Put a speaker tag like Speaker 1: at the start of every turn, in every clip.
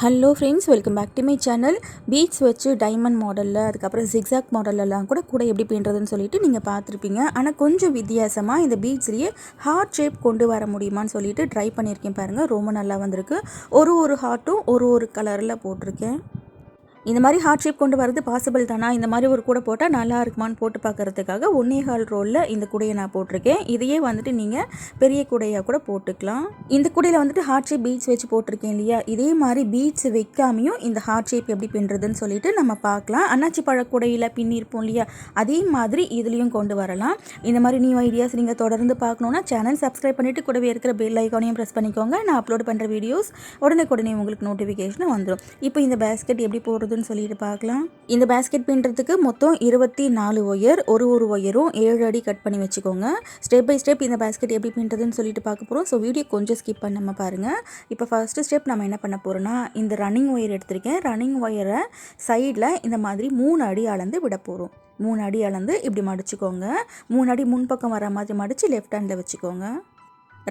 Speaker 1: Hello friends, welcome back to my channel. Beads வச்சு diamond மாடலில், அதுக்கப்புறம் ஜிக்ஸாக் மாடலெல்லாம் கூட எப்படி பின்னுறதுன்னு சொல்லிட்டு நீங்கள் பார்த்துருப்பீங்க. ஆனால் கொஞ்சம் வித்தியாசமாக இந்த பீட்ஸ்லேயே ஹார்ட் ஷேப் கொண்டு வர முடியுமான்னு சொல்லிட்டு ட்ரை பண்ணியிருக்கேன் பாருங்கள். ரொம்ப நல்லா வந்திருக்கு. ஒரு ஹார்ட்டும் ஒரு கலரில் போட்டிருக்கேன். இந்த மாதிரி ஹார்ட் ஷேப் கொண்டு வரது பாசிபிள் தானா, இந்த மாதிரி ஒரு கூடை போட்டால் நல்லா இருக்குமான்னு போட்டு பார்க்குறதுக்காக 1.25 ரோலில் இந்த கூடையை நான் போட்டிருக்கேன். இதையே வந்துட்டு நீங்கள் பெரிய கூடையாக கூட போட்டுக்கலாம். இந்த கூடையில் வந்துட்டு ஹார்ட் ஷேப் பீட்ஸ் வச்சு போட்டிருக்கேன் இல்லையா, இதே மாதிரி பீட்ஸ் வைக்காமையும் இந்த ஹார்ட் ஷேப் எப்படி பின்னுறதுன்னு சொல்லிட்டு நம்ம பார்க்கலாம். அன்னாச்சி பழக்கூடையில் பின்னிருப்போம் இல்லையா, அதே மாதிரி இதுலேயும் கொண்டு வரலாம். இந்த மாதிரி நியூ ஐடியாஸ் நீங்கள் தொடர்ந்து பார்க்கணுன்னா சேனல் சப்ஸ்கிரைப் பண்ணிவிட்டு கூடவே இருக்கிற பெல் ஐக்கானையும் ப்ரெஸ் பண்ணிக்கோங்க. நான் அப்லோட் பண்ணுற வீடியோஸ் உடனே உங்களுக்கு நோட்டிஃபிகேஷன் வந்துடும். இப்போ இந்த பேஸ்கெட் எப்படி போடுறது சொல்லிட்டு பார்க்கலாம். இந்த பேஸ்கெட் பின்னுறதுக்கு மொத்தம் 24 ஒயர், ஒரு ஒயரும் 7 அடி கட் பண்ணி வச்சுக்கோங்க. ஸ்டெப் பை ஸ்டெப் இந்த பேஸ்கெட் எப்படி பின்னுறதுன்னு சொல்லிட்டு பார்க்க போகிறோம். ஸோ வீடியோ கொஞ்சம் ஸ்கிப் பண்ணாம பாருங்கள். இப்போ ஃபர்ஸ்ட் ஸ்டெப் நம்ம என்ன பண்ண போகிறோம்னா, இந்த ரன்னிங் ஒயர் எடுத்திருக்கேன். ரன்னிங் ஒயரை சைடில் இந்த மாதிரி 3 அடி அளந்து விட போகிறோம். 3 அடி அளந்து இப்படி மடிச்சுக்கோங்க. 3 அடி முன்பக்கம் வர மாதிரி மடித்து லெஃப்ட் ஹேண்டில் வச்சுக்கோங்க.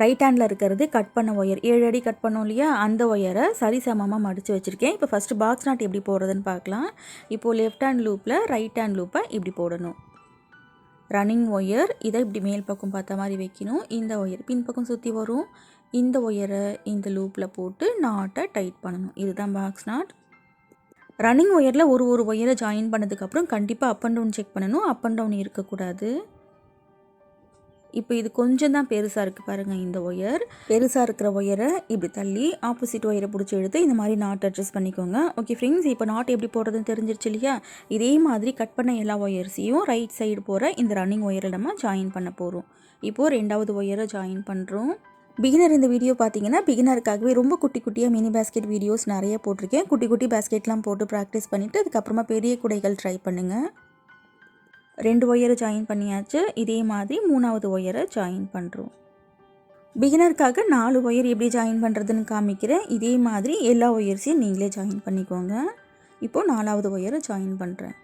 Speaker 1: ரைட் ஹேண்டில் இருக்கிறது கட் பண்ண ஒயர், 7 அடி கட் பண்ணோம் இல்லையா, அந்த ஒயரை சரிசமமாக மடித்து வச்சுருக்கேன். இப்போ ஃபஸ்ட்டு பாக்ஸ் நாட் எப்படி போடுறதுன்னு பார்க்கலாம். இப்போது லெஃப்ட் ஹேண்ட் லூப்பில் ரைட் ஹேண்ட் லூப்பை இப்படி போடணும். ரன்னிங் ஒயர் இதை இப்படி மேல் பக்கம் பார்த்த மாதிரி வைக்கணும். இந்த ஒயர் பின்பக்கம் சுற்றி வரும். இந்த ஒயரை இந்த லூப்பில் போட்டு நாட்டை டைட் பண்ணணும். இதுதான் பாக்ஸ் நாட். ரன்னிங் ஒயரில் ஒரு ஒயரை ஜாயின் பண்ணதுக்கப்புறம் கண்டிப்பாக அப் அண்ட் டவுன் செக் பண்ணணும். அப் அண்ட் டவுன் இருக்கக்கூடாது. இப்போ இது கொஞ்சம் தான் பெருசாக இருக்குது பாருங்கள். இந்த ஒயர் பெருசாக இருக்கிற ஒயரை இப்படி தள்ளி ஆப்போசிட் ஒயரை பிடிச்சி எடுத்து இந்த மாதிரி நாட் அட்ஜஸ்ட் பண்ணிக்கோங்க. ஓகே ஃப்ரெண்ட்ஸ், இப்போ நாட் எப்படி போடுறதுன்னு தெரிஞ்சிருச்சு இல்லையா. இதே மாதிரி கட் பண்ண எல்லா ஒயர்ஸையும் ரைட் சைடு போகிற இந்த ரன்னிங் ஒயரை நம்ம ஜாயின் பண்ண போகிறோம். இப்போது 2வது ஒயரை ஜாயின் பண்ணுறோம். பிகினர் இந்த வீடியோ பார்த்தீங்கன்னா பிகினருக்காகவே ரொம்ப குட்டியாக மினி பேஸ்கெட் வீடியோஸ் நிறைய போட்டிருக்கேன். குட்டி பேஸ்கெட்லாம் போட்டு ப்ராக்டிஸ் பண்ணிவிட்டு அதுக்கப்புறமா பெரிய கூடைகள் ட்ரை பண்ணுங்கள். 2 ஒயரை ஜாயின் பண்ணியாச்சு. இதே மாதிரி 3வது ஒயரை ஜாயின் பண்ணுறோம். பிகினருக்காக 4 ஒயர் எப்படி ஜாயின் பண்ணுறதுன்னு காமிக்கிறேன். இதே மாதிரி எல்லா ஒயர்ஸையும் நீங்களே ஜாயின் பண்ணிக்கோங்க. இப்போது 4வது ஒயரை ஜாயின் பண்ணுறேன்.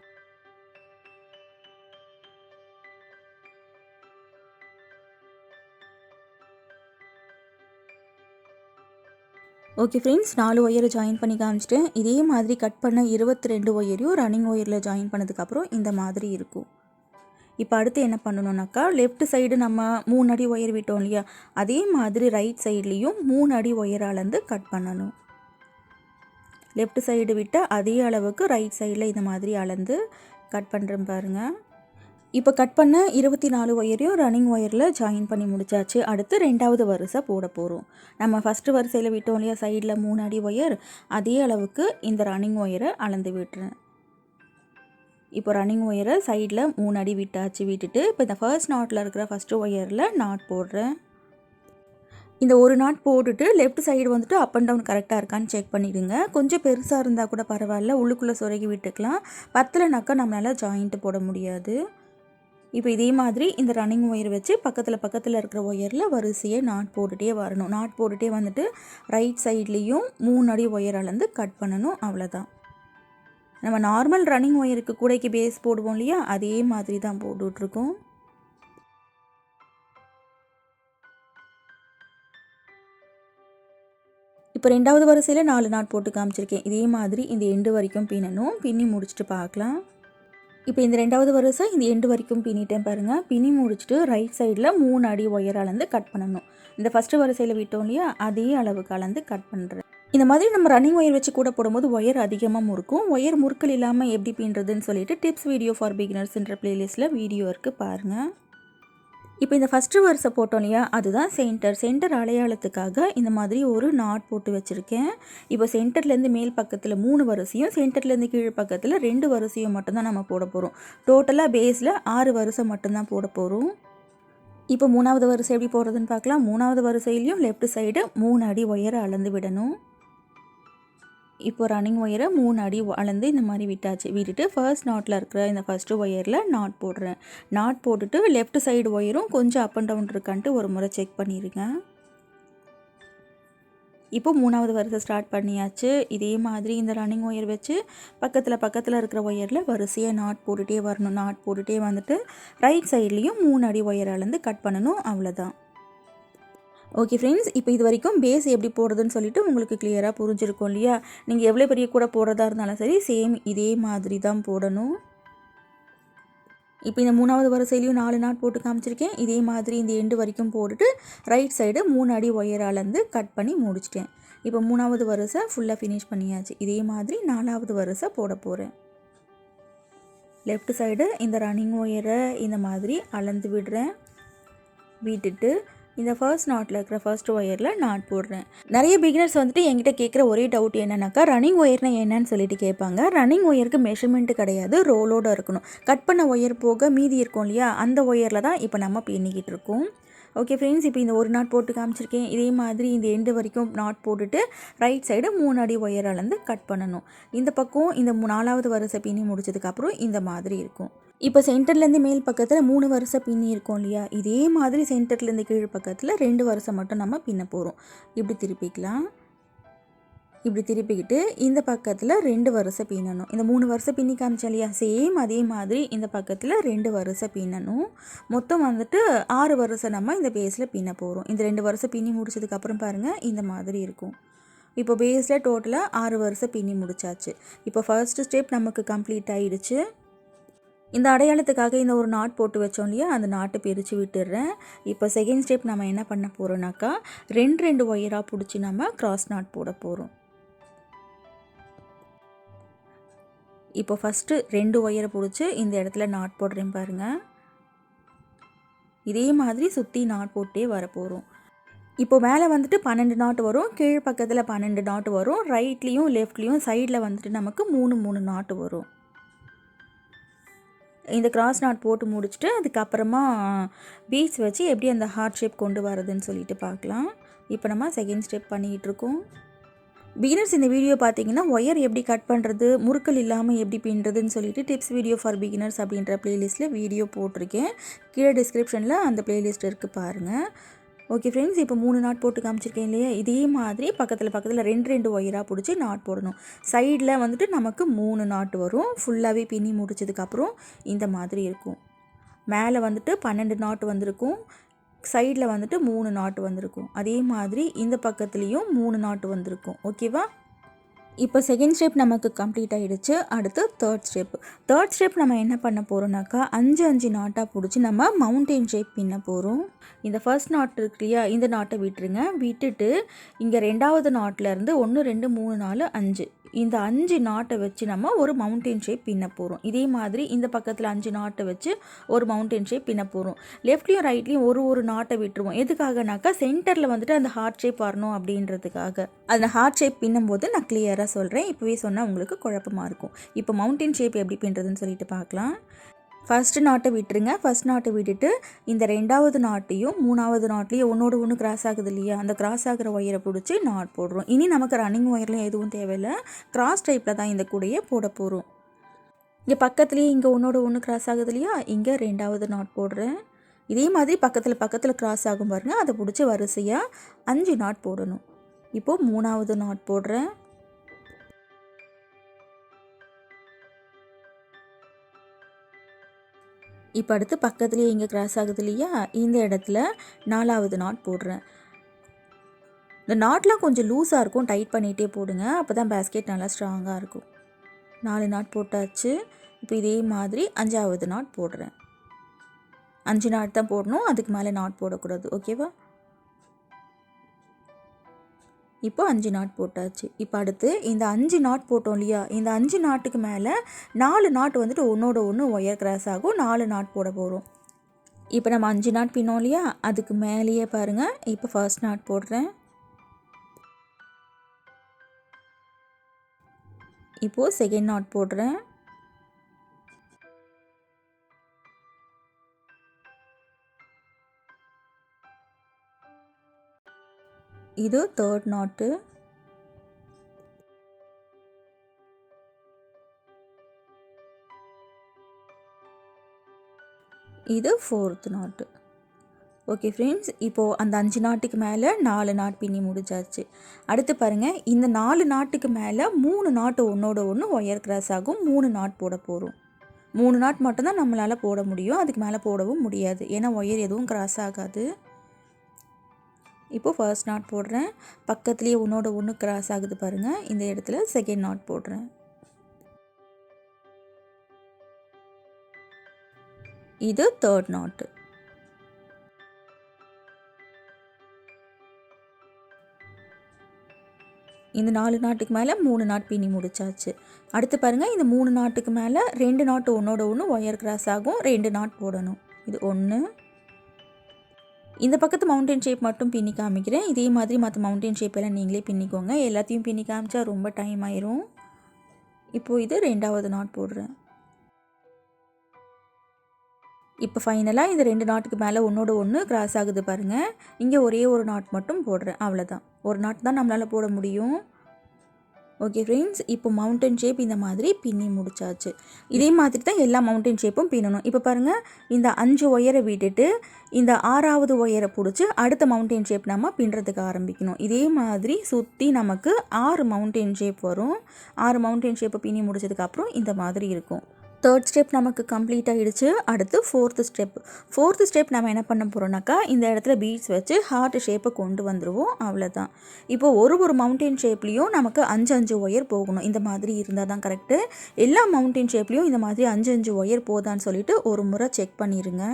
Speaker 1: ஓகே ஃப்ரெண்ட்ஸ், 4 ஒயரை ஜாயின் பண்ணி காமிச்சிட்டேன். இதே மாதிரி கட் பண்ண 22 ஒயரையும் ரன்னிங் ஒயரில் ஜாயின் பண்ணதுக்கப்புறம் இந்த மாதிரி இருக்கும். இப்போ அடுத்து என்ன பண்ணணுன்னாக்கா, லெஃப்ட் சைடு நம்ம 3 அடி ஒயர் விட்டோம் இல்லையா, அதே மாதிரி ரைட் சைட்லேயும் 3 அடி ஒயர் அளந்து கட் பண்ணணும். லெஃப்ட் சைடு விட்ட அதே அளவுக்கு ரைட் சைடில் இந்த மாதிரி அளந்து கட் பண்ணுறேன் பாருங்கள். இப்போ கட் பண்ண 24 ஒயரையும் ரன்னிங் ஒயரில் ஜாயின் பண்ணி முடிச்சாச்சு. அடுத்து 2வது வரிசை போட போகிறோம். நம்ம ஃபஸ்ட்டு வரிசையில் விட்டோம் இல்லையா, சைடில் 3 அடி ஒயர், அதே அளவுக்கு இந்த ரன்னிங் ஒயரை அளந்து விட்டுறேன். இப்போ ரன்னிங் ஒயரை சைடில் 3 அடி விட்டுட்டு இப்போ இந்த ஃபர்ஸ்ட் நாட்டில் இருக்கிற ஃபஸ்ட்டு ஒயரில் நாட் போடுறேன். இந்த ஒரு நாட் போட்டுட்டு லெஃப்ட் சைடு வந்துட்டு அப் அண்ட் டவுன் கரெக்டாக இருக்கான்னு செக் பண்ணிவிடுங்க. கொஞ்சம் பெருசாக இருந்தால் கூட பரவாயில்ல, உள்ளுக்குள்ளே சொருகி விட்டுக்கலாம். பத்தலைனாக்கா நம்மளால் ஜாயிண்ட்டு போட முடியாது. இப்போ இதே மாதிரி இந்த ரன்னிங் ஒயர் வச்சு பக்கத்தில் இருக்கிற ஒயரில் வரிசையை நாட் போட்டுகிட்டே வரணும். நாட் போட்டுகிட்டே வந்துட்டு ரைட் சைட்லேயும் 3 அடி ஒயர் அளந்து கட் பண்ணணும். அவ்வளோதான். நம்ம நார்மல் ரன்னிங் ஒயருக்கு கூடைக்கு பேஸ் போடுவோம் இல்லையா, அதே மாதிரி தான் போட்டுட்ருக்கோம். இப்போ 2வது வரிசையில் 4 நாட் போட்டு காமிச்சிருக்கேன். இதே மாதிரி இந்த எண்டு வரைக்கும் பின்னணும். பின்னி முடிச்சுட்டு பார்க்கலாம். இப்போ இந்த 2வது வரிசை இந்த எண்டு வரைக்கும் பின்னிட்டேன் பாருங்கள். பின்னி முடிச்சுட்டு ரைட் சைடில் 3 அடி ஒயர் அளந்து கட் பண்ணணும். இந்த ஃபஸ்ட்டு வரிசையில் விட்டோம் இல்லையா, அதே அளவுக்கு அளந்து கட் பண்ணுறேன். இந்த மாதிரி நம்ம ரன்னிங் ஒயர் வச்சு கூட போடும்போது ஒயர் அதிகமாக முறுக்கும். ஒயர் முறுக்கல் இல்லாமல் எப்படி பின்னுறதுன்னு சொல்லிட்டு டிப்ஸ் வீடியோ ஃபார் பிகினர்ஸ்ன்ற பிளேலிஸ்ட்டில் வீடியோ இருக்குது பாருங்கள். இப்போ இந்த ஃபஸ்ட்டு வரிசை போட்டோம் இல்லையா, அதுதான் சென்டர் அடையாளத்துக்காக இந்த மாதிரி ஒரு நாட் போட்டு வச்சுருக்கேன். இப்போ சென்டர்லேருந்து மேல் பக்கத்தில் 3 வரிசையும் சென்டர்லேருந்து கீழ் பக்கத்தில் 2 வரிசையும் மட்டும்தான் நம்ம போட போகிறோம். டோட்டலாக பேஸில் 6 வரிசை மட்டும்தான் போட போகிறோம். இப்போ 3வது வரிசை எப்படி போடுறதுன்னு பார்க்கலாம். 3வது வரிசையிலையும் லெஃப்ட் சைடு 3 அடி ஒயரை அளந்து விடணும். இப்போ ரன்னிங் ஒயரை 3 அடி அளந்து இந்த மாதிரி விட்டுட்டு ஃபர்ஸ்ட் நாட்டில் இருக்கிற இந்த ஃபஸ்ட்டு ஒயரில் நாட் போடுறேன். நாட் போட்டுட்டு லெஃப்ட் சைடு ஒயரும் கொஞ்சம் அப் அண்ட் டவுன் இருக்கான்ட்டு ஒரு முறை செக் பண்ணிடுங்க. இப்போ 3வது வரிசை ஸ்டார்ட் பண்ணியாச்சு. இதே மாதிரி இந்த ரன்னிங் ஒயர் வச்சு பக்கத்தில் இருக்கிற ஒயரில் வரிசையாக நாட் போட்டுகிட்டே வரணும். நாட் போட்டுகிட்டே வந்துட்டு ரைட் சைட்லேயும் 3 அடி ஒயர் அளந்து கட் பண்ணணும். அவ்வளோதான். ஓகே ஃப்ரெண்ட்ஸ், இப்போ இது வரைக்கும் பேஸ் எப்படி போடுறதுன்னு சொல்லிட்டு உங்களுக்கு கிளியராக புரிஞ்சிருக்கும் இல்லையா? நீங்கள் எவ்வளோ பெரிய கூட போடுறதா இருந்தாலும் சரி சேம் இதே மாதிரி தான் போடணும். இப்போ இந்த 3வது வரிசையிலையும் 4 நாட் போட்டு காமிச்சிருக்கேன். இதே மாதிரி இந்த எண்டு வரைக்கும் போட்டுட்டு ரைட் சைடு 3 அடி ஒயர் அளந்து கட் பண்ணி முடிச்சிட்டேன். இப்போ 3வது வரிசை ஃபுல்லாக ஃபினிஷ் பண்ணியாச்சு. இதே மாதிரி 4வது வரிசை போட போகிறேன். லெஃப்ட் சைடு இந்த ரன்னிங் ஒயரை இந்த மாதிரி அளந்து விடுறேன். விட்டுட்டு இந்த ஃபர்ஸ்ட் நாட்டில் இருக்கிற ஃபர்ஸ்ட் ஒயரில் நாட் போடுறேன். நிறைய பிகினர்ஸ் வந்துட்டு என்கிட்ட கேட்குற ஒரே டவுட் என்னன்னாக்கா, ரன்னிங் ஒயர்னால் என்னன்னு சொல்லிட்டு கேட்பாங்க. ரன்னிங் ஒயருக்கு மெஷர்மெண்ட்டு கிடையாது, ரோலோடு இருக்கணும். கட் பண்ண ஒயர் போக மீதி இருக்கும் இல்லையா, அந்த ஒயரில் தான் இப்போ நம்ம பின்னிக்கிட்டு இருக்கோம். ஓகே ஃப்ரெண்ட்ஸ், இப்போ இந்த ஒரு நாட் போட்டு காமிச்சிருக்கேன். இதே மாதிரி இந்த எண்டு வரைக்கும் நாட் போட்டுட்டு ரைட் சைடு 3 அடி ஒயர் அளந்து கட் பண்ணணும். இந்த பக்கம் இந்த 4வது வரிசை பின்னி முடிச்சதுக்கப்புறம் இந்த மாதிரி இருக்கும். இப்போ சென்டர்லேருந்து மேல் பக்கத்தில் 3 வரிசை பின்னி இருக்கும் இல்லையா, இதே மாதிரி சென்டர்லேருந்து கீழ் பக்கத்தில் 2 வரிசை மட்டும் நம்ம பின்ன போகிறோம். இப்படி திருப்பிக்கலாம். இப்படி திருப்பிக்கிட்டு இந்த பக்கத்தில் 2 வரிசை பின்னணும். இந்த 3 வரிசை பின்னி காமிச்சா இல்லையா, சேம் அதே மாதிரி இந்த பக்கத்தில் 2 வரிசை பின்னணும். மொத்தம் வந்துட்டு 6 வரிசை நம்ம இந்த பேஸில் பின்ன போகிறோம். இந்த 2 வரிசை பின்னி முடிச்சதுக்கப்புறம் பாருங்கள் இந்த மாதிரி இருக்கும். இப்போ பேஸில் டோட்டலாக 6 வரிசை பின்னி முடிச்சாச்சு. இப்போ ஃபர்ஸ்ட் ஸ்டெப் நமக்கு கம்ப்ளீட் ஆகிடுச்சு. இந்த அடையாளத்துக்காக இந்த ஒரு நாட் போட்டு வச்சோம் இல்லையா, அந்த நாட்டை பிரித்து விட்டுடுறேன். இப்போ செகண்ட் ஸ்டெப் நம்ம என்ன பண்ண போகிறோம்னாக்கா, 2 ஒயராக பிடிச்சி நம்ம கிராஸ் நாட் போட போகிறோம். இப்போ ஃபஸ்ட்டு 2 ஒயரை பிடிச்சி இந்த இடத்துல நாட் போடுறேன் பாருங்கள். இதே மாதிரி சுற்றி நாட் போட்டே வரப்போகிறோம். இப்போ மேலே வந்துட்டு 12 நாட் வரும், கீழ் பக்கத்தில் 12 நாட் வரும், ரைட்லேயும் லெஃப்ட்லேயும் சைடில் வந்துட்டு நமக்கு 3 நாட்டு வரும். இந்த கிராஸ் நாட் போட்டு முடிச்சுட்டு அதுக்கப்புறமா பீட்ஸ் வச்சு எப்படி அந்த ஹார்ட் ஷேப் கொண்டு வரதுன்னு சொல்லிட்டு பார்க்கலாம். இப்போ நம்ம செகண்ட் ஸ்டெப் பண்ணிகிட்ருக்கோம். பிகினர்ஸ் இந்த வீடியோ பார்த்தீங்கன்னா ஒயர் எப்படி கட் பண்ணுறது, முறுக்கல் இல்லாமல் எப்படி பின்னுறதுன்னு சொல்லிட்டு டிப்ஸ் வீடியோ ஃபார் பிகினர்ஸ் அப்படின்ற ப்ளேலிஸ்ட்டில் வீடியோ போட்டிருக்கேன். கீழே டிஸ்கிரிப்ஷனில் அந்த ப்ளேலிஸ்ட் இருக்குது பாருங்கள். ஓகே ஃப்ரெண்ட்ஸ், இப்போ 3 நாட் போட்டு காமிச்சிருக்கேன் இல்லையா, இதே மாதிரி பக்கத்தில் 2 ஒயராக பிடிச்சி நாட் போடணும். சைடில் வந்துட்டு நமக்கு 3 நாட் வரும். ஃபுல்லாகவே பின்னி முடிச்சதுக்கப்புறம் இந்த மாதிரி இருக்கும். மேலே வந்துட்டு 12 நாட் வந்திருக்கும், சைடில் வந்துட்டு 3 நாட்டு வந்திருக்கும். அதே மாதிரி இந்த பக்கத்துலேயும் 3 நாட்டு வந்திருக்கும். ஓகேவா? இப்போ செகண்ட் ஸ்டெப் நமக்கு கம்ப்ளீட் ஆகிடுச்சு. அடுத்து தேர்ட் ஸ்டெப் நம்ம என்ன பண்ண போகிறோம்னாக்கா, 5 நாட்டாக பிடிச்சி நம்ம மவுண்டெயின் ஷேப் பின்ன போகிறோம். இந்த ஃபர்ஸ்ட் நாட் இருக்கு இல்லையா, இந்த நாட்டை விட்டுருங்க. விட்டுட்டு இங்கே 2வது நாட்டிலேருந்து 1 2 3 4 5 இந்த 5 நாட்டை வச்சு நம்ம ஒரு மவுண்டெயின் ஷேப் பின்ன போகிறோம். இதே மாதிரி இந்த பக்கத்தில் 5 நாட்டை வச்சு ஒரு மவுண்டெயின் ஷேப் பின்ன போகிறோம். லெஃப்ட்லேயும் ரைட்லேயும் ஒரு நாட்டை விட்டுருவோம். எதுக்காகனாக்கா, சென்டரில் வந்துட்டு அந்த ஹார்ட் ஷேப் வரணும் அப்படின்றதுக்காக. அந்த ஹார்ட் ஷேப் பின்னும்போது நான் கிளியராக சொல்கிறேன், இப்போவே சொன்னால் உங்களுக்கு குழப்பமாக இருக்கும். இப்போ மவுண்டெயின் ஷேப் எப்படி பின்னுறதுன்னு சொல்லிட்டு பார்க்கலாம். ஃபஸ்ட்டு நாட்டை விட்டுருங்க. ஃபஸ்ட் நாட்டை விட்டுட்டு இந்த 2வது நாட்டையும் 3வது நாட்லேயும் ஒன்றோடு ஒன்று கிராஸ் ஆகுது இல்லையா, அந்த கிராஸ் ஆகிற ஒயரை பிடிச்சி நாட் போடுறோம். இனி நமக்கு ரன்னிங் ஒயர்லாம் எதுவும் தேவையில்லை, கிராஸ் டைப்பில் தான் இந்த கூடையை போட போகிறோம். இங்கே பக்கத்துலேயே இங்கே ஒன்றோடு ஒன்று கிராஸ் ஆகுது இல்லையா, இங்கே 2வது நாட் போடுறேன். இதே மாதிரி பக்கத்தில் கிராஸ் ஆகும் பாருங்கள், அதை பிடிச்சி வரிசையாக 5 நாட் போடணும். இப்போது 3வது நாட் போடுறேன். இப்போ அடுத்து பக்கத்துலேயே இங்கே கிராஸ் ஆகுது இல்லையா, இந்த இடத்துல 4வது நாட் போடுறேன். இந்த நாட்லாம் கொஞ்சம் லூஸாக இருக்கும், டைட் பண்ணிகிட்டே போடுங்க, அப்போ தான் பேஸ்கெட் நல்லா ஸ்ட்ராங்காக இருக்கும். 4 நாட் போட்டாச்சு. இப்போ இதே மாதிரி 5வது நாட் போடுறேன். 5 நாட் தான் போடணும், அதுக்கு மேலே நாட் போடக்கூடாது. ஓகேவா? இப்போ 5 நாட் போட்டாச்சு. இப்போ அடுத்து இந்த 5 நாட் போட்டோம் இல்லையா, இந்த 5 நாட்டுக்கு மேலே 4 நாட் வந்துட்டு ஒன்றோட ஒன்று ஒயர் கிராஸ் ஆகும். 4 நாட் போட போகிறோம். இப்போ நம்ம 5 நாட் பின்னோம் இல்லையா, அதுக்கு மேலேயே பாருங்கள். இப்போ ஃபர்ஸ்ட் நாட் போடுறேன். இப்போது செகண்ட் நாட் போடுறேன். இது தேர்ட் நாட்டு. இது ஃபோர்த் நாட்டு. ஓகே ஃப்ரெண்ட்ஸ், இப்போது அந்த 5 நாட்டுக்கு மேலே 4 நாட் பின்னி முடிச்சாச்சு. அடுத்து பாருங்கள், இந்த 4 நாட்டுக்கு மேலே 3 நாட்டு ஒன்றோட ஒன்று ஒயர் கிராஸ் ஆகும். 3 நாட் போட போகிறோம். 3 நாட் மட்டும்தான் நம்மளால் போட முடியும், அதுக்கு மேலே போடவும் முடியாது, ஏன்னா ஒயர் எதுவும் கிராஸ் ஆகாது. இப்போது ஃபர்ஸ்ட் நாட் போடுறேன். பக்கத்துலேயே ஒன்றோட ஒன்று கிராஸ் ஆகுது பாருங்கள். இந்த இடத்துல செகண்ட் நாட் போடுறேன். இது தேர்ட் நாட்டு. இந்த 4 நாட்டுக்கு மேலே 3 நாட் பின்னி முடிச்சாச்சு. அடுத்து பாருங்கள், இந்த 3 நாட்டுக்கு மேலே 2 நாட்டு ஒன்றோட ஒன்று ஒயர் கிராஸ் ஆகும். 2 நாட் போடணும். இது 1. இந்த பக்கத்து மவுண்டன் ஷேப் மட்டும் பின்னி காமிக்கிறேன். இதே மாதிரி மற்ற மவுண்டன் ஷேப் எல்லாம் நீங்களே பின்னிக்கோங்க. எல்லாத்தையும் பின்னி காமிச்சா ரொம்ப டைம் ஆயிரும். இப்போது இது 2வது நாட் போடுறேன். இப்போ ஃபைனலாக இந்த 2 நாட்டுக்கு மேலே ஒன்றோட ஒன்று கிராஸ் ஆகுது பாருங்கள். இங்கே ஒரே ஒரு நாட் மட்டும் போடுறேன். அவ்வளோதான். ஒரு நாட் தான் நம்மளால் போட முடியும். ஓகே ஃப்ரெண்ட்ஸ், இப்போ மவுண்டன் ஷேப் இந்த மாதிரி பின்னி முடிச்சாச்சு. இதே மாதிரி தான் எல்லா மவுண்டன் ஷேப்பும் பின்னணும். இப்போ பாருங்கள், இந்த 5 ஒயரை விட்டுட்டு இந்த 6வது ஒயரை பிடிச்சி அடுத்த மவுண்டன் ஷேப் நம்ம பின்னுறதுக்கு ஆரம்பிக்கணும். இதே மாதிரி சுற்றி நமக்கு 6 மவுண்டன் ஷேப் வரும். 6 மவுண்டன் ஷேப்பை பின்னி முடிச்சதுக்கப்புறம் இந்த மாதிரி இருக்கும். தேர்ட் ஸ்டெப் நமக்கு கம்ப்ளீட் ஆகிடுச்சு. அடுத்து ஃபோர்த்து ஸ்டெப் நம்ம என்ன பண்ண போகிறோம்னாக்கா, இந்த இடத்துல பீட்ஸ் வச்சு ஹார்ட் ஷேப்பை கொண்டு வந்துடுவோம். அவ்வளோதான். இப்போது ஒரு மவுண்டன் ஷேப்லேயும் நமக்கு 5 ஒயர் போகணும். இந்த மாதிரி இருந்தால் தான் கரெக்டு. எல்லா மவுண்டன் ஷேப்லேயும் இந்த மாதிரி 5 ஒயர் போதான்னு சொல்லிட்டு ஒரு முறை செக் பண்ணிடுங்க.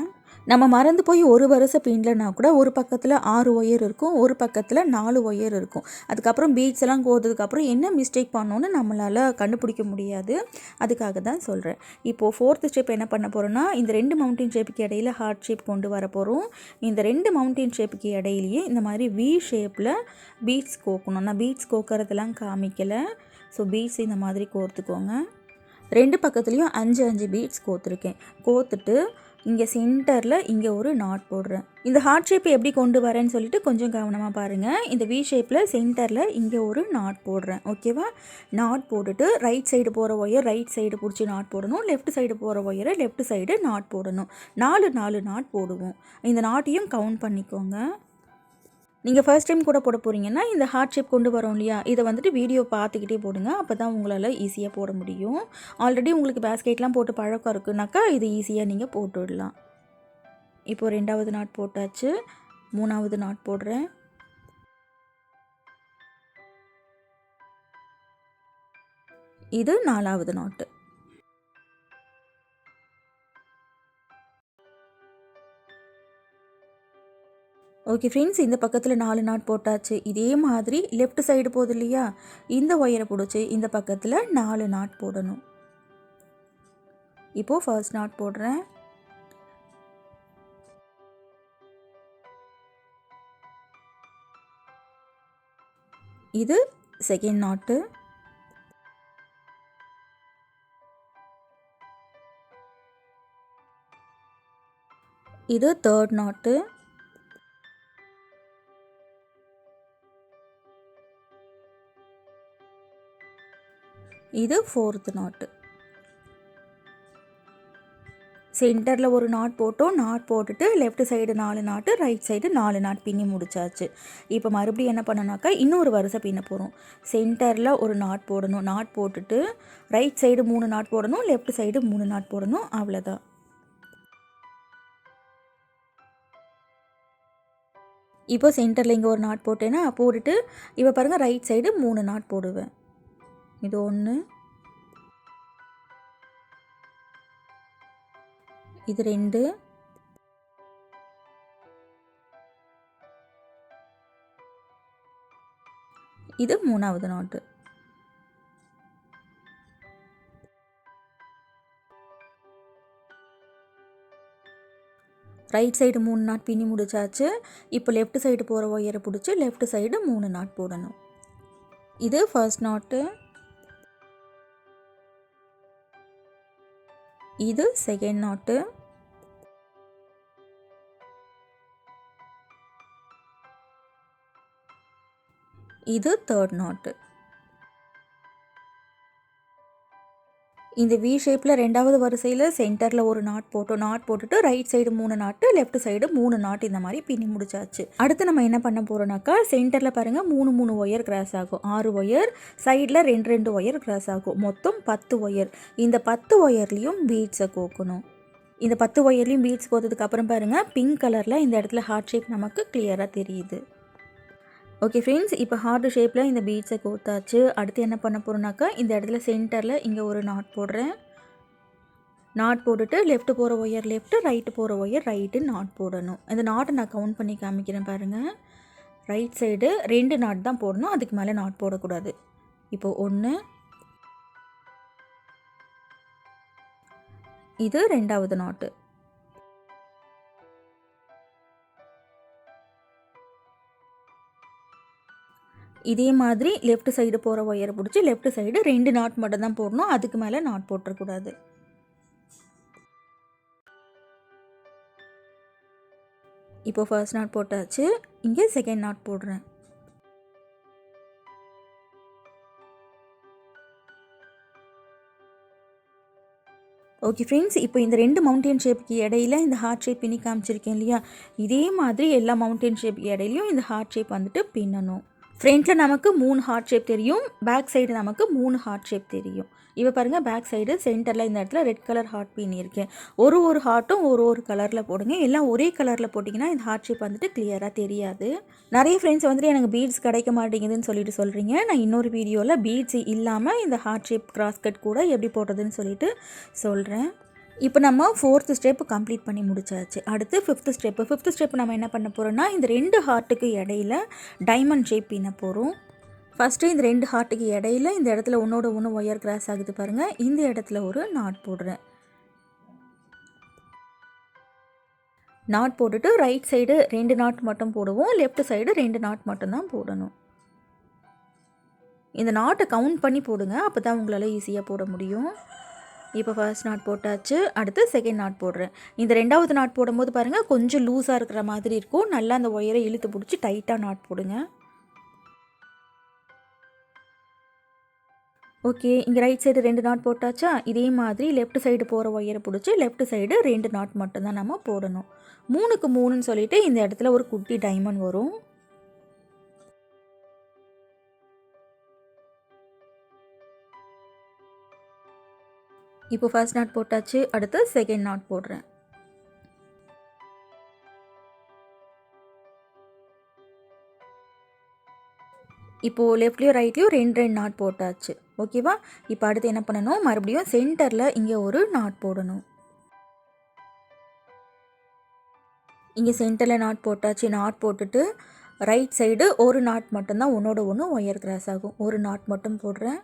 Speaker 1: நம்ம மறந்து போய் ஒரு வரிசை பின்னலைனா கூட ஒரு பக்கத்தில் 6 ஒயர் இருக்கும், ஒரு பக்கத்தில் 4 ஒயர் இருக்கும். அதுக்கப்புறம் பீட்ஸ் எல்லாம் கோததுக்கப்புறம் என்ன மிஸ்டேக் பண்ணோன்னு நம்மளால் கண்டுபிடிக்க முடியாது. அதுக்காக தான் சொல்கிறேன். இப்போது ஃபோர்த்து ஸ்டெப் என்ன பண்ண போகிறோன்னா, இந்த 2 மவுண்டன் ஷேப்புக்கு இடையில ஹார்ட் ஷேப் கொண்டு வர போகிறோம். இந்த 2 மவுண்டன் ஷேப்புக்கு இடையிலேயே இந்த மாதிரி வி ஷேப்பில் பீட்ஸ் கோக்கணும். நான் பீட்ஸ் கோக்கிறதெல்லாம் காமிக்கலை. ஸோ பீட்ஸ் இந்த மாதிரி கோர்த்துக்கோங்க. 2 பக்கத்துலேயும் 5 பீட்ஸ் கோத்துருக்கேன். கோத்துட்டு இங்கே சென்டரில் இங்கே ஒரு நாட் போடுறேன். இந்த ஹார்ட் ஷேப்பை எப்படி கொண்டு வரேன்னு சொல்லிட்டு கொஞ்சம் கவனமாக பாருங்கள். இந்த வி ஷேப்பில் சென்டரில் இங்கே ஒரு நாட் போடுறேன். ஓகேவா? நாட் போட்டுட்டு ரைட் சைடு போகிற ஒயர் ரைட் சைடு பிடிச்சி நாட் போடணும். லெஃப்ட் சைடு போகிற ஒயரை லெஃப்ட் சைடு நாட் போடணும். 4 நாட் போடுவோம். இந்த நாட்டையும் கவுண்ட் பண்ணிக்கோங்க. நீங்கள் ஃபர்ஸ்ட் டைம் கூட போட போகிறீங்கன்னா இந்த ஹார்ட் ஷேப் கொண்டு வரோம் இல்லையா, இதை வந்துட்டு வீடியோ பார்த்துக்கிட்டே போடுங்க. அப்போ தான் உங்களால் ஈஸியாக போட முடியும். ஆல்ரெடி உங்களுக்கு பேஸ்கெட்லாம் போட்டு பழக்கம் இருக்குனாக்கா இது ஈஸியாக நீங்கள் போட்டு விடலாம். இப்போது 2வது நாட் போட்டாச்சு. 3வது நாட் போடுறேன். இது 4வது நாட்டு. ஓகே ஃப்ரெண்ட்ஸ், இந்த பக்கத்தில் 4 நாட் போட்டாச்சு. இதே மாதிரி லெஃப்ட் சைடு போகுது இல்லையா, இந்த ஒயரை பிடிச்சி இந்த பக்கத்தில் 4 நாட் போடணும். இப்போது ஃபர்ஸ்ட் நாட் போடுறேன். இது செகண்ட் நாட்டு. இது தேர்ட் நாட்டு. இது ஃபோர்த் நாட்டு. சென்டரில் ஒரு நாட் போட்டோம். நாட் போட்டுட்டு லெஃப்ட் சைடு 4 நாட்டு, ரைட் சைடு 4 நாட் பின்னி முடிச்சாச்சு. இப்போ மறுபடியும் என்ன பண்ணணும்னாக்கா, இன்னொரு வரிசை பின்ன போகிறோம். சென்டரில் ஒரு நாட் போடணும். நாட் போட்டுட்டு ரைட் சைடு 3 நாட் போடணும், லெஃப்ட் சைடு 3 நாட் போடணும். அவ்வளோதான். இப்போ சென்டரில் இங்கே ஒரு நாட் போட்டேன்னா போட்டுட்டு இப்போ பாருங்கள், ரைட் சைடு 3 நாட் போடுவேன். இது 1, இது 2, இது 3வது நாட்டு. ரைட் சைடு 3 நாட் பின்னி முடிச்சாச்சு. இப்போ லெஃப்ட் சைடு போகிற ஒயரை பிடிச்சி லெஃப்ட் சைடு 3 நாட் போடணும். இது ஃபர்ஸ்ட் நாட்டு. இது செகண்ட் நாட்டு. இது தேர்ட் நாட்டு. இந்த வி ஷேப்பில் 2வது வரிசையில் சென்டரில் ஒரு நாட் போட்டோம். நாட் போட்டுட்டு ரைட் சைடு 3 நாட்டு, லெஃப்ட் சைடு 3 நாட் இந்த மாதிரி பின்னி முடிச்சாச்சு. அடுத்து நம்ம என்ன பண்ண போகிறோம்னாக்கா, சென்டரில் பாருங்கள் 3 ஒயர் கிராஸ் ஆகும். 6 ஒயர், சைடில் 2 ஒயர் கிராஸ் ஆகும். மொத்தம் 10 ஒயர். இந்த 10 ஒயர்லேயும் பீட்ஸை கோக்கணும். இந்த 10 ஒயர்லேயும் பீட்ஸ் கோத்ததுக்கு அப்புறம் பாருங்கள், பிங்க் கலரில் இந்த இடத்துல ஹார்ட் ஷேப் நமக்கு கிளியராக தெரியுது. ஓகே ஃப்ரெண்ட்ஸ், இப்போ ஹார்ட் ஷேப்பில் இந்த பீட்ஸை கோர்த்தாச்சு. அடுத்து என்ன பண்ண போகிறோம்னாக்கா, இந்த இடத்துல சென்டரில் இங்கே ஒரு நாட் போடுறேன். நாட் போட்டுட்டு லெஃப்ட் போகிற ஒயர் லெஃப்ட், ரைட்டு போகிற ஒயர் ரைட்டு நாட் போடணும். இந்த நாட்டை நான் கவுண்ட் பண்ணி காமிக்கிறேன் பாருங்கள். ரைட் சைடு 2 நாட் தான் போடணும், அதுக்கு மேலே நாட் போடக்கூடாது. இப்போது 1, இது 2வது நாட்டு. இதே மாதிரி லெஃப்ட் சைடு போகிற ஒயரை பிடிச்சி லெஃப்ட் சைடு 2 நாட் மட்டும் தான் போடணும், அதுக்கு மேலே நாட் போட்டுறக்கூடாது. இப்போ ஃபர்ஸ்ட் நாட் போட்டாச்சு. இங்கே செகண்ட் நாட் போடுறேன். ஓகே ஃப்ரெண்ட்ஸ், இப்போ இந்த 2 மவுண்டன் ஷேப்புக்கு இடையில இந்த ஹார்ட் ஷேப் பின்னி காமிச்சிருக்கேன் இல்லையா, இதே மாதிரி எல்லா மவுண்டன் ஷேப்புக்கு இடையிலையும் இந்த ஹார்ட் ஷேப் வந்துட்டு பின்னணும். ஃப்ரண்ட்டில் நமக்கு 3 ஹார்ட் ஷேப் தெரியும், பேக் சைடு நமக்கு 3 ஹார்ட் ஷேப் தெரியும். இப்போ பாருங்கள், பேக் சைடு சென்டரில் இந்த இடத்துல ரெட் கலர் ஹார்ட் பின்னியிருக்கேன். ஒரு ஹார்ட்டும் ஒரு கலரில் போடுங்க. எல்லாம் ஒரே கலரில் போட்டிங்கன்னா இந்த ஹார்ட் ஷேப் வந்துட்டு கிளியராக தெரியாது. நிறைய ஃப்ரெண்ட்ஸ் வந்துட்டு எனக்கு பீட்ஸ் கிடைக்க மாட்டேங்குதுன்னு சொல்லிட்டு சொல்கிறீங்க. நான் இன்னொரு வீடியோவில் பீட்ஸ் இல்லாமல் இந்த ஹார்ட் ஷேப் கிராஸ் கட் கூட எப்படி போடுறதுன்னு சொல்லிட்டு சொல்கிறேன். இப்போ நம்ம 4th ஸ்டெப் கம்ப்ளீட் பண்ணி முடிச்சாச்சு. அடுத்து 5th ஸ்டெப் நம்ம என்ன பண்ண போகிறோம்னா, இந்த 2 ஹார்ட்டுக்கு இடையில டைமண்ட் ஷேப் பின்ன போகிறோம். ஃபஸ்ட்டு இந்த 2 ஹார்ட்டுக்கு இடையில இந்த இடத்துல ஒன்றோட ஒன்று ஒயர் கிராஸ் ஆகுது பாருங்கள், இந்த இடத்துல ஒரு நாட் போடுறேன். நாட் போட்டுட்டு ரைட் சைடு 2 நாட் மட்டும் போடுவோம், லெஃப்ட் சைடு 2 நாட் மட்டும்தான் போடணும். இந்த நாட்டை கவுண்ட் பண்ணி போடுங்க, அப்போ தான் உங்களால் ஈஸியாக போட முடியும். இப்போ ஃபர்ஸ்ட் நாட் போட்டாச்சு. அடுத்து செகண்ட் நாட் போடுறேன். இந்த 2வது நாட் போடும்போது பாருங்கள், கொஞ்சம் லூஸாக இருக்கிற மாதிரி இருக்கும். நல்லா அந்த ஒயரை இழுத்து பிடிச்சி டைட்டாக நாட் போடுங்க. ஓகே, இங்கே ரைட் சைடு 2 நாட் போட்டாச்சா. இதே மாதிரி லெஃப்ட் சைடு போகிற ஒயரை பிடிச்சி லெஃப்ட் சைடு 2 நாட் மட்டும்தான் நம்ம போடணும். 3க்கு 3ன்னு சொல்லிட்டு இந்த இடத்துல ஒரு குட்டி டைமண்ட் வரும். இப்போ ஃபர்ஸ்ட் நாட் போட்டாச்சு. அடுத்து செகண்ட் நாட் போடுறேன். இப்போது லெஃப்ட்லேயும் ரைட்லேயும் 2 நாட் போட்டாச்சு. ஓகேவா? இப்போ அடுத்து என்ன பண்ணணும், மறுபடியும் சென்டரில் இங்கே ஒரு நாட் போடணும். இங்கே சென்டரில் நாட் போட்டாச்சு. நாட் போட்டுட்டு ரைட் சைடு ஒரு நாட் மட்டும்தான் ஒன்றோட ஒன்று ஒயர் கிராஸ் ஆகும். ஒரு நாட் மட்டும் போடுறேன்.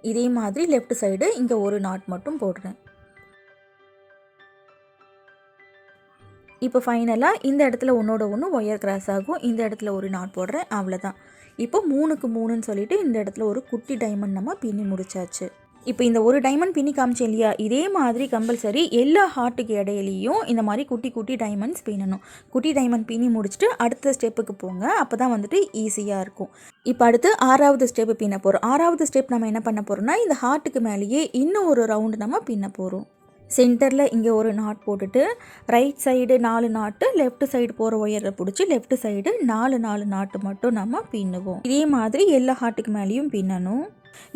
Speaker 1: இதே மாதிரி லெஃப்ட் சைடு இங்கே ஒரு நாட் மட்டும் போடுறேன். இப்போ ஃபைனலாக இந்த இடத்துல ஒன்றோட ஒன்று ஒயர் கிராஸ் ஆகும். இந்த இடத்துல ஒரு நாட் போடுறேன். அவ்வளோதான். இப்போ 3க்கு 3ன்னு சொல்லிட்டு இந்த இடத்துல ஒரு குட்டி டைமண்ட் நம்ம பின்னி முடிச்சாச்சு. இப்போ இந்த ஒரு டைமண்ட் பின்னி காமிச்சேன் இல்லையா, இதே மாதிரி கம்பல்சரி எல்லா ஹார்ட்டுக்கு இடையிலையும் இந்த மாதிரி குட்டி குட்டி டைமண்ட்ஸ் பின்னணும். குட்டி டைமண்ட் பின்னி முடிச்சுட்டு அடுத்த ஸ்டெப்புக்கு போங்க, அப்போ தான் வந்துட்டு ஈஸியாக இருக்கும். இப்போ அடுத்து 6வது ஸ்டெப்பு பின்ன போகிறோம். 6வது ஸ்டெப் நம்ம என்ன பண்ண போகிறோம்னா, இந்த ஹார்ட்டுக்கு மேலேயே இன்னும் ஒரு ரவுண்டு நம்ம பின்ன போகிறோம். சென்டரில் இங்கே ஒரு நாட் போட்டுட்டு ரைட் சைடு 4 நாட்டு, லெஃப்ட் சைடு போகிற ஒயரை பிடிச்சி லெஃப்ட் சைடு 4 நாட்டு மட்டும் நம்ம பின்னுவோம். இதே மாதிரி எல்லா ஹார்ட்டுக்கு மேலேயும் பின்னணும்.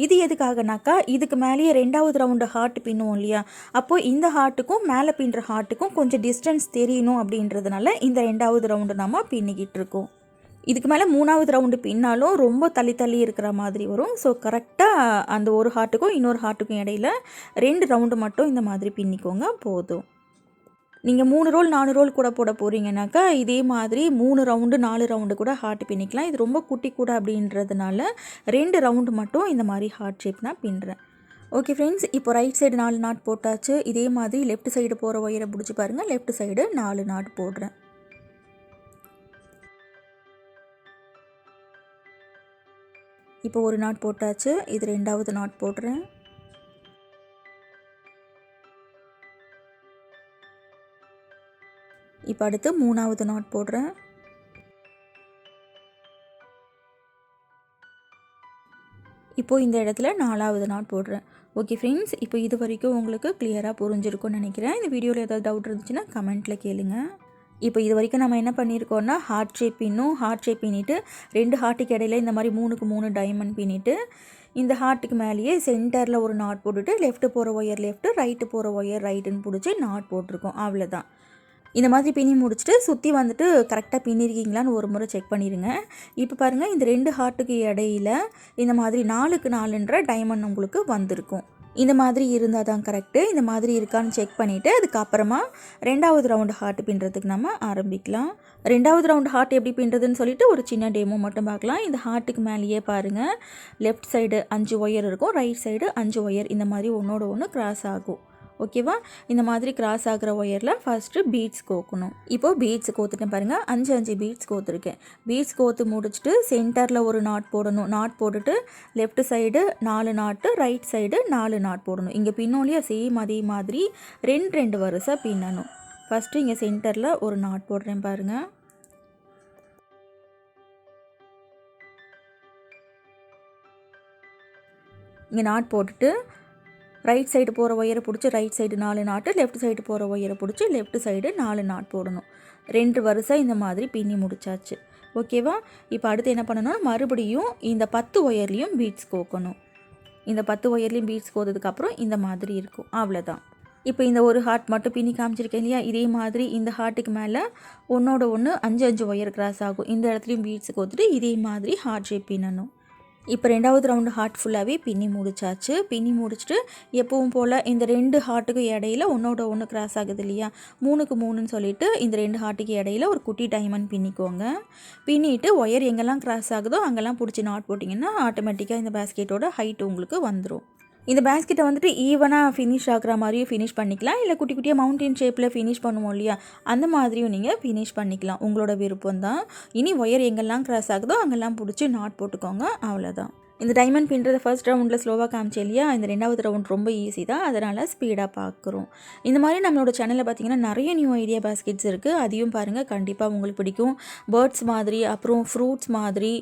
Speaker 1: இது எதுக்காகனாக்கா, இதுக்கு மேலேயே 2வது ரவுண்டு ஹார்ட் பின்னுவோம் இல்லையா, அப்போது இந்த ஹார்ட்டுக்கும் மேலே பின்னுற ஹார்ட்டுக்கும் கொஞ்சம் டிஸ்டன்ஸ் தெரியணும் அப்படின்றதுனால இந்த 2வது ரவுண்டு நம்ம பின்னிக்கிட்டு இருக்கோம். இதுக்கு மேலே 3வது ரவுண்டு பின்னாலும் ரொம்ப தள்ளி தள்ளி இருக்கிற மாதிரி வரும். ஸோ கரெக்டாக அந்த ஒரு ஹார்ட்டுக்கும் இன்னொரு ஹார்ட்டுக்கும் இடையில 2 ரவுண்டு மட்டும் இந்த மாதிரி பின்னிக்கோங்க, போதும். நீங்கள் 3 ரோல் 4 ரோல் கூட போட போகிறீங்கனாக்கா இதே மாதிரி 3 ரவுண்டு 4 ரவுண்டு கூட ஹார்ட் பின்னிக்கலாம். இது ரொம்ப குட்டி கூட அப்படின்றதுனால 2 ரவுண்டு மட்டும் இந்த மாதிரி ஹார்ட் ஷேப் நான் பின்னுறேன். ஓகே ஃப்ரெண்ட்ஸ், இப்போ ரைட் சைடு 4 நாட் போட்டாச்சு. இதே மாதிரி லெஃப்ட் சைடு போகிற ஒயரை பிடிச்சி பாருங்கள், லெஃப்ட் சைடு 4 நாட் போடுறேன். இப்போ ஒரு நாட் போட்டாச்சு. இது 2வது நாட் போடுறேன். இப்போ அடுத்து 3வது நாட் போடுறேன். இப்போது இந்த இடத்துல 4வது நாட் போடுறேன். ஓகே ஃப்ரெண்ட்ஸ், இப்போ இது வரைக்கும் உங்களுக்கு கிளியராக புரிஞ்சிருக்கும்னு நினைக்கிறேன். இந்த வீடியோவில் ஏதாவது டவுட் இருந்துச்சுன்னா கமெண்ட்டில் கேளுங்க. இப்போ இது வரைக்கும் நம்ம என்ன பண்ணியிருக்கோம்னா, ஹார்ட் ஷேப் பின்னிட்டு 2 ஹார்ட்டுக்கு இடையில இந்த மாதிரி 3க்கு 3 டைமண்ட் பின்னிட்டு இந்த ஹார்ட்டுக்கு மேலேயே சென்டரில் ஒரு நாட் போட்டுட்டு லெஃப்ட்டு போகிற ஒயர் லெஃப்ட்டு, ரைட்டு போகிற ஒயர் ரைட்டுன்னு பிடிச்சி நாட் போட்டிருக்கோம். அவ்வளோதான். இந்த மாதிரி பின்னி முடிச்சுட்டு சுற்றி வந்துட்டு கரெக்டாக பின்னிருக்கீங்களான்னு ஒரு முறை செக் பண்ணிடுங்க. இப்போ பாருங்கள், இந்த 2 ஹார்ட்டுக்கு இடையில இந்த மாதிரி 4க்கு 4ன்ற டைமண்ட் உங்களுக்கு வந்திருக்கும். இந்த மாதிரி இருந்தால் தான் கரெக்டு. இந்த மாதிரி இருக்கான்னு செக் பண்ணிவிட்டு அதுக்கப்புறமா 2வது ரவுண்டு ஹார்ட் பின்னுறதுக்கு நம்ம ஆரம்பிக்கலாம். 2வது ரவுண்டு ஹார்ட் எப்படி பின்னுறதுன்னு சொல்லிட்டு ஒரு சின்ன டெமோ மட்டும் பார்க்கலாம். இந்த ஹார்ட்டுக்கு மேலேயே பாருங்கள், லெஃப்ட் சைடு 5 ஒயர் இருக்கும், ரைட் சைடு 5 ஒயர் இந்த மாதிரி ஒன்றோட ஒன்று கிராஸ் ஆகும். ஓகேவா? இந்த மாதிரி கிராஸ் ஆகிற ஒயரில் ஃபஸ்ட்டு பீட்ஸ் கோக்கணும். இப்போது பீட்ஸ் கோத்துட்டேன் பாருங்கள், 5 பீட்ஸ் கோத்துருக்கேன். பீட்ஸ் கோத்து முடிச்சுட்டு சென்டரில் ஒரு நாட் போடணும். நாட் போட்டுட்டு லெஃப்ட் சைடு 4 நாட்டு, ரைட் சைடு 4 நாட் போடணும். இங்கே பின்னோலியாக சேம் அதே மாதிரி 2 வரிசை பின்னணும். ஃபஸ்ட்டு இங்கே சென்டரில் ஒரு நாட் போடுறேன் பாருங்கள். இங்கே நாட் போட்டுட்டு ரைட் சைடு போகிற ஒயரை பிடிச்சி ரைட் சைடு 4 நாட்டு, லெஃப்ட் சைடு போகிற ஒயரை பிடிச்சி லெஃப்ட் சைடு 4 நாட் போடணும். 2 வரிசை இந்த மாதிரி பின்னி முடிச்சாச்சு. ஓகேவா? இப்போ அடுத்து என்ன பண்ணணும், மறுபடியும் இந்த 10 ஒயர்லேயும் பீட்ஸ் கோக்கணும். இந்த 10 ஒயர்லேயும் பீட்ஸ் கோத்ததுக்கப்புறம் இந்த மாதிரி இருக்கும். அவ்வளோதான். இப்போ இந்த ஒரு ஹார்ட் மட்டும் பின்னி காமிச்சிருக்கேன் இல்லையா, இதே மாதிரி இந்த ஹார்ட்டுக்கு மேலே ஒன்றோட ஒன்று 5 ஒயர் கிராஸ் ஆகும். இந்த இடத்துலையும் பீட்ஸ் கோத்துட்டு இதே மாதிரி ஹார்ட் ஷேப் பின்னணும். இப்போ 2வது ரவுண்டு ஹார்ட் ஃபுல்லாகவே பின்னி முடிச்சாச்சு. பின்னி முடிச்சுட்டு எப்பவும் போல் இந்த 2 ஹார்ட்டுக்கு இடையில ஒன்றோட ஒன்று கிராஸ் ஆகுது இல்லையா, 3க்கு 3ன்னு சொல்லிட்டு இந்த 2 ஹார்ட்டுக்கு இடையில ஒரு குட்டி டைமண்ட் பின்னிக்கோங்க. பின்னிட்டு ஒயர் எங்கெல்லாம் கிராஸ் ஆகுதோ அங்கெல்லாம் பிடிச்சி நாட் போட்டிங்கன்னா ஆட்டோமேட்டிக்காக இந்த பேஸ்கெட்டோட ஹைட் உங்களுக்கு வந்துடும். இந்த பேஸ்கெட்டை வந்துட்டு ஈவனாக ஃபினிஷ் ஆகிற மாதிரியும் ஃபினிஷ் பண்ணிக்கலாம், இல்லை குட்டி குட்டியாக மவுண்டன் ஷேப்பில் ஃபினிஷ் பண்ணுவோம் இல்லையா, அந்த மாதிரியும் நீங்கள் ஃபினிஷ் பண்ணிக்கலாம். உங்களோட விருப்பம் தான். இனி ஒயர் எங்கெல்லாம் கிராஸ் ஆகுதோ அங்கெல்லாம் பிடிச்சி நாட் போட்டுக்கோங்க. அவ்வளோதான். இந்த டைமண்ட் பின்னுறது ஃபர்ஸ்ட் ரவுண்டில் ஸ்லோவாக காமிச்சே இல்லையா, இந்த 2வது ரவுண்ட் ரொம்ப ஈஸி தான், அதனால் ஸ்பீடாக பார்க்குறோம். இந்த மாதிரி நம்மளோட சேனலில் பார்த்திங்கன்னா நிறைய நியூ ஐடியா பேஸ்கெட்ஸ் இருக்குது, அதையும் பாருங்கள், கண்டிப்பாக உங்களுக்கு பிடிக்கும். பேர்ட்ஸ் மாதிரி, அப்புறம் ஃப்ரூட்ஸ் மாதிரி,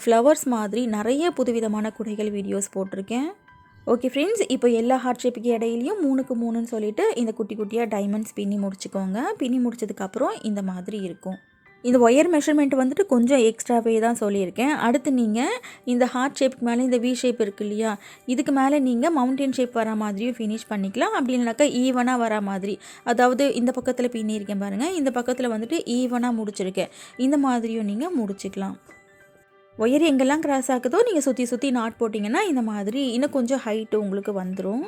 Speaker 1: ஃப்ளவர்ஸ் மாதிரி நிறைய புதுவிதமான குடைகள் வீடியோஸ் போட்டிருக்கேன். ஓகே ஃப்ரெண்ட்ஸ், இப்போ எல்லா ஹார்ட் ஷேப்புக்கு இடையிலையும் 3க்கு 3ன்னு சொல்லிட்டு இந்த குட்டி குட்டியாக டைமண்ட்ஸ் பின்னி முடிச்சுக்கோங்க. பின்னி முடிச்சதுக்கப்புறம் இந்த மாதிரி இருக்கும். இந்த ஒயர் மெஷர்மெண்ட் வந்துட்டு கொஞ்சம் எக்ஸ்ட்ராவே தான் சொல்லியிருக்கேன். அடுத்து நீங்கள் இந்த ஹார்ட் ஷேப்புக்கு மேலே இந்த வி ஷேப் இருக்குது இல்லையா, இதுக்கு மேலே நீங்கள் மவுண்டன் ஷேப் வர மாதிரியும் ஃபினிஷ் பண்ணிக்கலாம். அப்படி இல்லைனாக்கா ஈவனாக வர மாதிரி, அதாவது இந்த பக்கத்தில் பின்னியிருக்கேன் பாருங்கள், இந்த பக்கத்தில் வந்துட்டு ஈவனாக முடிச்சிருக்கேன், இந்த மாதிரியும் நீங்கள் முடிச்சுக்கலாம். ஒயர் எங்கெல்லாம் கிராஸ் ஆகுதோ நீங்கள் சுற்றி சுற்றி நாட் போட்டிங்கன்னா இந்த மாதிரி இன்னும் கொஞ்சம் ஹைட்டு உங்களுக்கு வந்துடும்.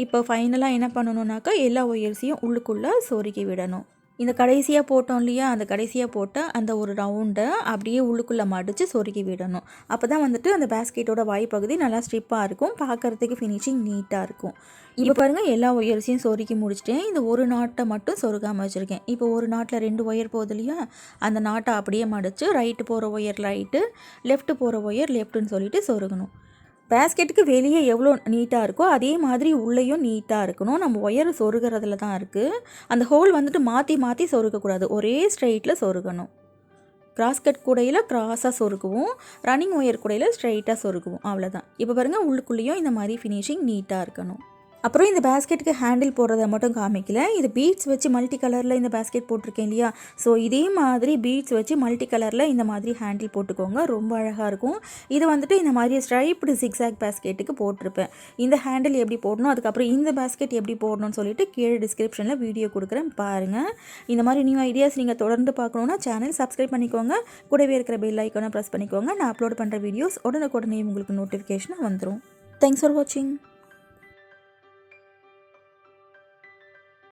Speaker 1: இப்போ ஃபைனலாக என்ன பண்ணணுன்னாக்கா எல்லா ஒயர்ஸையும் உள்ளுக்குள்ளே சொருகி விடணும். இந்த கடைசியாக போட்டோம் இல்லையா, அந்த கடைசியாக போட்ட அந்த ஒரு ரவுண்டை அப்படியே உள்ளுக்குள்ளே மடித்து சொருகி விடணும். அப்போ தான் வந்துட்டு அந்த பேஸ்கெட்டோட வாய்ப்பகுதி நல்லா ஸ்ட்ரிப்பாக இருக்கும், பார்க்குறதுக்கு ஃபினிஷிங் நீட்டாக இருக்கும். இப்போ பாருங்கள், எல்லா ஒயர்ஸையும் சொருகி முடிச்சிட்டேன். இந்த ஒரு நாட்டை மட்டும் சொருகாமல் வச்சுருக்கேன். இப்போ ஒரு நாட்டில் 2 ஒயர் போகுது இல்லையா, அந்த நாட்டை அப்படியே மடித்து ரைட்டு போகிற ஒயர் ரைட்டு, லெஃப்ட்டு போகிற ஒயர் லெஃப்ட்டுன்னு சொல்லிட்டு சொருகணும். பேஸ்கெட்டுக்கு வெளியே எவ்வளோ நீட்டாக இருக்கோ அதே மாதிரி உள்ளேயும் நீட்டாக இருக்கணும். நம்ம ஒயர் சொருகிறதுல தான் இருக்குது. அந்த ஹோல் வந்துட்டு மாற்றி மாற்றி சொருகக்கூடாது, ஒரே ஸ்ட்ரைட்டில் சொருகணும். கிராஸ்கட் கூடையில் கிராஸாக சொருக்குவோம், ரன்னிங் ஒயர் கூடையில் ஸ்ட்ரைட்டாக சொருக்குவோம். அவ்வளோதான். இப்போ பாருங்கள், உள்ளுக்குள்ளேயும் இந்த மாதிரி ஃபினிஷிங் நீட்டாக இருக்கணும். அப்புறம் இந்த பேஸ்கெட்டுக்கு ஹேண்டில் போடுறத மட்டும் காமிக்கல, இது பீட்ஸ் வச்சு மல்டி கலரில் இந்த பேஸ்கெட் போட்டிருக்கேன் இல்லையா, ஸோ இதே மாதிரி பீட்ஸ் வச்சு மல்டி கலரில் இந்த மாதிரி ஹேண்டில் போட்டுக்கோங்க, ரொம்ப அழகாக இருக்கும். இது வந்துட்டு இந்த மாதிரி ஸ்ட்ரைப்டு ஜிக்ஸாக் பேஸ்கெட்டுக்கு போட்டிருப்பேன். இந்த ஹேண்டில் எப்படி போடணும், அதுக்கப்புறம் இந்த பேஸ்கெட் எப்படி போடணும்னு சொல்லிட்டு கீழே டிஸ்கிரிப்ஷனில் வீடியோ கொடுக்குறேன் பாருங்கள். இந்த மாதிரி நியூ ஐடியாஸ் நீங்கள் தொடர்ந்து பார்க்கணுன்னா சேனல் சப்ஸ்கிரைப் பண்ணிக்கோங்க, கூடவே இருக்கிற பெல் ஐக்கானை ப்ரெஸ் பண்ணிக்கோங்க. நான் அப்லோட் பண்ணுற வீடியோஸ் உடனுக்குடனே உங்களுக்கு நோட்டிஃபிகேஷனாக வந்துடும். தேங்க்ஸ் ஃபார் வாட்சிங்.